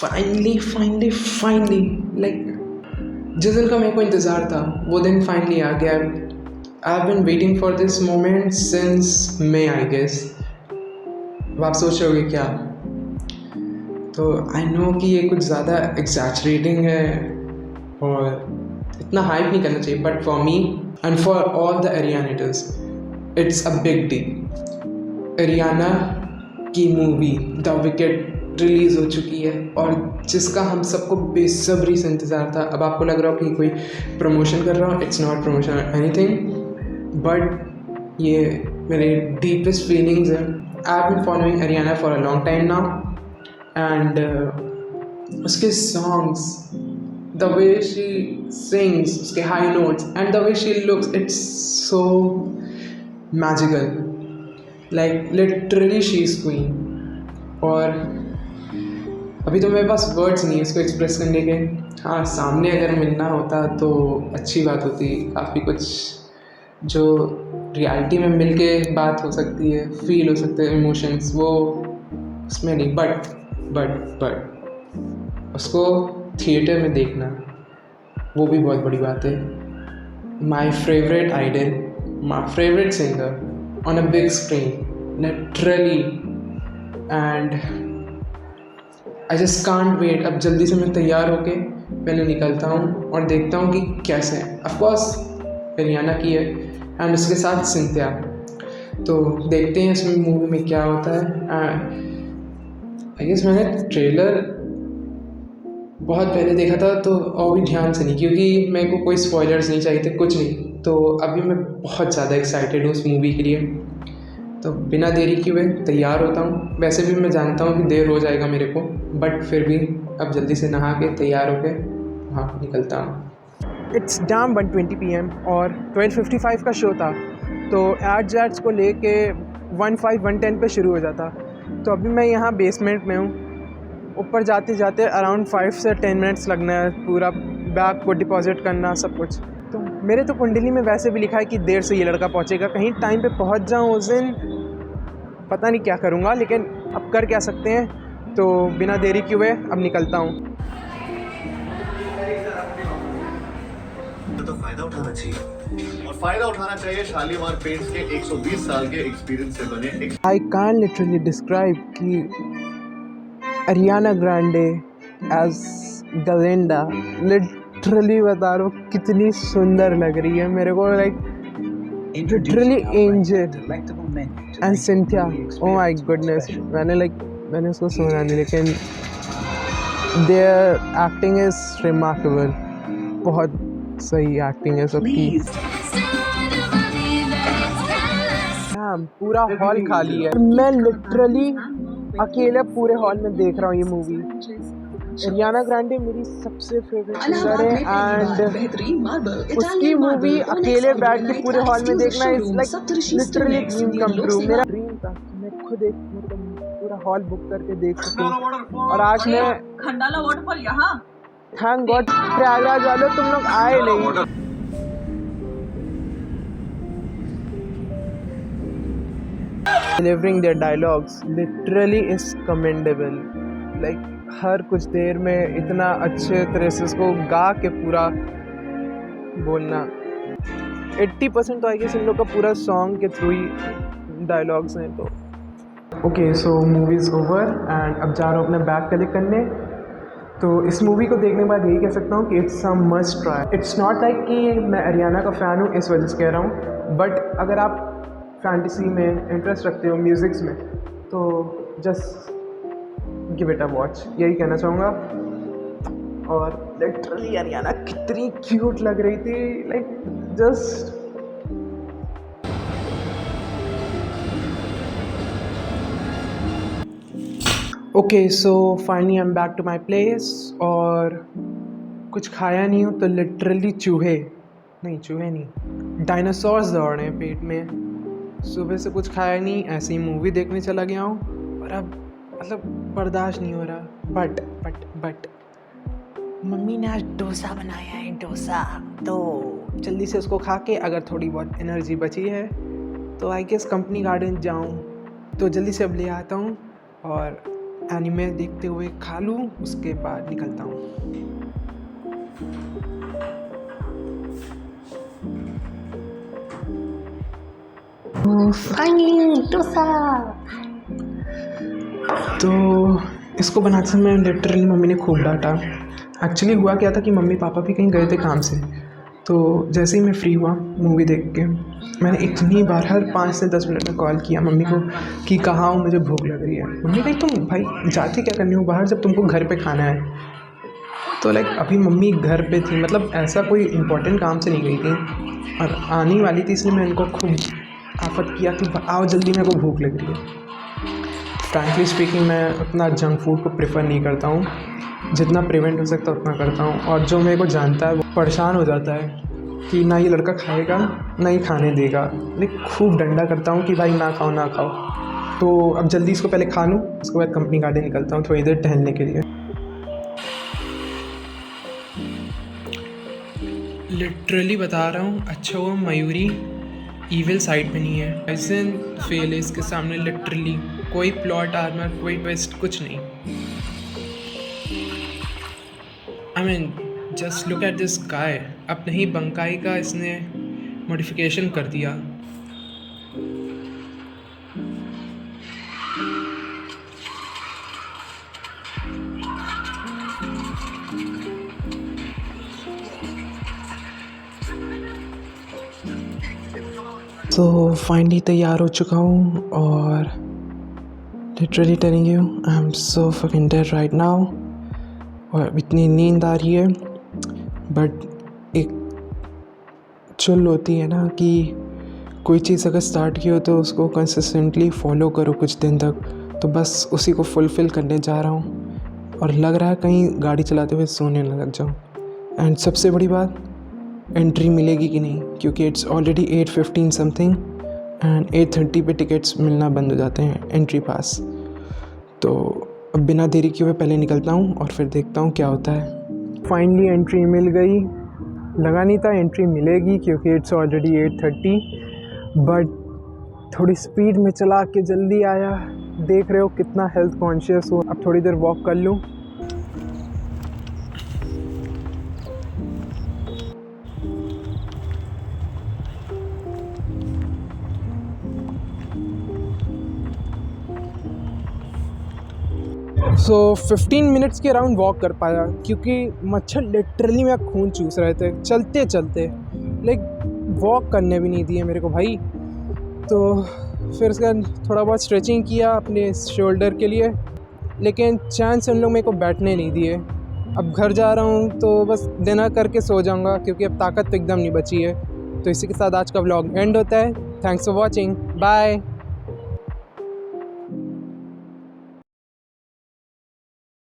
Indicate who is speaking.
Speaker 1: Finally like जिस दिन का मेरे को इंतज़ार था वो दिन फाइनली आ गया। I have been waiting for this moment since May I guess. अब आप सोच रहे होगे क्या, तो आई नो कि ये कुछ ज़्यादा एग्जैचरेटिंग है और इतना हाइप नहीं करना चाहिए, but for me and for all the Arianators it's a big deal. Ariana की मूवी द विकेट रिलीज़ हो चुकी है और जिसका हम सबको बेसब्री से इंतज़ार था। अब आपको लग रहा हो कि कोई प्रमोशन कर रहा हूँ, it's not promotion anything, but ये मेरे डीपेस्ट फीलिंग्स हैं। I have been following Ariana for a long time now and उसके songs, the way she sings, उसके high notes and the way she looks, it's so magical. Like literally she is queen. और अभी तो मेरे पास words नहीं है इसको express करने के। हाँ, सामने अगर मिलना होता तो अच्छी बात होती, काफ़ी कुछ जो रियलिटी में मिल के बात हो सकती है, फील हो सकते हैं इमोशंस, वो उसमें नहीं। बट उसको थिएटर में देखना वो भी बहुत बड़ी बात है। My favourite idol, my favourite singer on a big screen literally, and I just can't wait. अब जल्दी से मैं तैयार होके पहले निकलता हूँ और देखता हूँ कि कैसे है। ऑफकोर्स एरियाना की है एंड उसके साथ सिंथिया, तो देखते हैं इसमें मूवी में क्या होता है। आई गेस मैंने ट्रेलर बहुत पहले देखा था तो और भी ध्यान से नहीं, क्योंकि मेरे को कोई स्पॉयलर्स नहीं चाहिए थे, कुछ नहीं। तो अभी मैं बहुत ज़्यादा एक्साइटेड हूँ उस मूवी के लिए, तो बिना देरी किए तैयार होता हूँ। वैसे भी मैं जानता हूँ कि देर हो जाएगा मेरे को, बट फिर भी अब जल्दी से नहा के तैयार होके हाँ निकलता हूँ।
Speaker 2: इट्स डैम 1:20 PM और 12:55 का शो था, तो एड्स को लेके 1:10 पे शुरू हो जाता। तो अभी मैं यहाँ बेसमेंट में हूँ। ऊपर जाते जाते अराउंड 5 से 10 मिनट्स लगना है, पूरा बैग को डिपॉजिट करना सब कुछ। तो मेरे तो कुंडली में वैसे भी लिखा है कि देर से ये लड़का पहुँचेगा, कहीं टाइम पे पहुँच जाऊँ उस दिन। पता नहीं क्या करूँगा, लेकिन अब कर क्या सकते हैं। तो बिना देरी किए हुए अब निकलता हूँ।
Speaker 3: तो फायदा उठाना चाहिए, और फायदा उठाना चाहिए शालीमार पेंट्स के 120 साल के एक्सपीरियंस से बने।
Speaker 2: आई कैन लिटरली डिस्क्राइब कि अरियाना ग्रांडे एज गलिंडा, लिटरली बता रहा हूँ कितनी सुंदर लग रही है मेरे को। Like literally angel and Cynthia, oh my goodness. मैंने उसको सुना नहीं, लेकिन देयर एक्टिंग इज रिमार्केबल। बहुत सही एक्टिंग है सबकी। पूरा हॉल खाली है, मैं लिटरली अकेले पूरे हॉल में देख रहा हूँ ये मूवी। एरियाना ग्रांडे मेरी सबसे फेवरेट सिंगर है एंड उसकी मूवी अकेले बैठ के पूरे हॉल में देखना is like literally dream come true. मेरा ड्रीम था कि मैं खुद एक पूरा हॉल बुक करके देख सकूं, और आज मैं
Speaker 4: खंडाला वाटरफॉल यहाँ।
Speaker 2: थैंक गॉड प्रयागराज वाले तुम लोग आए नहीं। Delivering their dialogues literally is commendable. Like हर कुछ देर में इतना अच्छे तरह से उसको गा के पूरा बोलना। 80% तो आई गेस इन लोग का पूरा सॉन्ग के थ्रू ही डायलॉग्स हैं। तो okay, so movie is over and अब जा रहा हूँ अपना बैग कलेक्ट करने। तो इस मूवी को देखने के बाद यही कह सकता हूँ कि it's a must try. It's not like कि मैं अरियाना का फ़ैन हूँ इस वजह से कह रहा हूँ, बट अगर आप फैंटेसी में इंटरेस्ट रखते हो, म्यूज़िक्स में, तो just give it a watch, यही कहना चाहूँगा। और लिटरली अरियाना कितनी क्यूट लग रही थी, like just okay. So finally I am back to my place और कुछ खाया नहीं हूँ, तो लिटरली चूहे नहीं, डायनासोर्स दौड़ रहे हैं पेट में। सुबह से कुछ खाया नहीं, ऐसे ही मूवी देखने चला गया हूँ और अब मतलब बर्दाश्त नहीं हो रहा। बट मम्मी ने आज डोसा बनाया है, डोसा, तो जल्दी से उसको खा के अगर थोड़ी बहुत एनर्जी बची है तो आई गेस कंपनी गार्डन जाऊँ, तो जल्दी से अब ले आता हूँ और
Speaker 1: एनिमे देखते हुए खा लूँ, उसके बाद निकलता हूँ।
Speaker 5: फाइनली डोसा।
Speaker 1: तो इसको बनाते समय लिटरली मम्मी ने खूब डांटा। एक्चुअली हुआ क्या था कि मम्मी पापा भी कहीं गए थे काम से, तो जैसे ही मैं फ्री हुआ मूवी देख के, मैंने इतनी बार हर 5 से 10 मिनट में कॉल किया मम्मी को कि कहाँ हूँ, मुझे भूख लग रही है। मम्मी कही तुम भाई जाती क्या करनी हो बाहर जब तुमको घर पे खाना है। तो लाइक अभी मम्मी घर पे थी, मतलब ऐसा कोई इम्पोर्टेंट काम से नहीं गई थी और आने वाली थी, इसलिए मैं इनको खूब आफत किया कि आओ जल्दी, मेरे को भूख लग रही है। फ्रैंकली स्पीकिंग मैं उतना जंक फूड को प्रेफर नहीं करता हूँ, जितना प्रिवेंट हो सकता है उतना करता हूँ। और जो मेरे को जानता है वो परेशान हो जाता है कि ना ये लड़का खाएगा ना ही खाने देगा, लेकिन खूब डंडा करता हूँ कि भाई ना खाओ ना खाओ। तो अब जल्दी इसको पहले खा लूँ, उसके बाद कंपनी गार्डन निकलता हूँ थोड़ी देर टहलने के लिए। लिटरली बता रहा हूँ, अच्छा हुआ मयूरी ईविल साइड में नहीं है। ऐसन फेल है इसके सामने, लिटरली कोई प्लॉट आर्मर कोई ट्विस्ट कुछ नहीं। I mean just look at this guy, अपने ही बंकाई का इसने मॉडिफिकेशन कर दिया। तो फाइनली तैयार हो चुका हूँ और literally telling you I am so fucking dead right now. और इतनी नींद आ रही है, बट एक चुल होती है ना कि कोई चीज़ अगर स्टार्ट की हो तो उसको कंसिस्टेंटली फॉलो करो कुछ दिन तक, तो बस उसी को फुलफ़िल करने जा रहा हूँ। और लग रहा है कहीं गाड़ी चलाते हुए सोने ना लग जाऊँ। एंड सबसे बड़ी बात, एंट्री मिलेगी कि नहीं, क्योंकि इट्स ऑलरेडी 8:15 समथिंग एंड 8:30 पे टिकट्स मिलना बंद हो जाते हैं, एंट्री पास। तो अब बिना देरी किए हुए पहले निकलता हूँ और फिर देखता हूँ क्या होता है।
Speaker 2: फाइनली एंट्री मिल गई। लगा नहीं था एंट्री मिलेगी क्योंकि इट्स ऑलरेडी 8:30, बट थोड़ी स्पीड में चला के जल्दी आया। देख रहे हो कितना हेल्थ कॉन्शियस हूँ। अब थोड़ी देर वॉक कर लूँ। सो 15 मिनट्स के अराउंड वॉक कर पाया क्योंकि मच्छर लिटरली मेरा खून चूस रहे थे चलते चलते, लाइक वॉक करने भी नहीं दिए मेरे को भाई। तो फिर उसके बाद थोड़ा बहुत स्ट्रेचिंग किया अपने शोल्डर के लिए, लेकिन चांस उन लोग मेरे को बैठने नहीं दिए। अब घर जा रहा हूँ तो बस डिनर करके सो जाऊँगा क्योंकि अब ताकत तो एकदम नहीं बची है। तो इसी के साथ आज का व्लॉग एंड होता है। Thanks for watching, bye.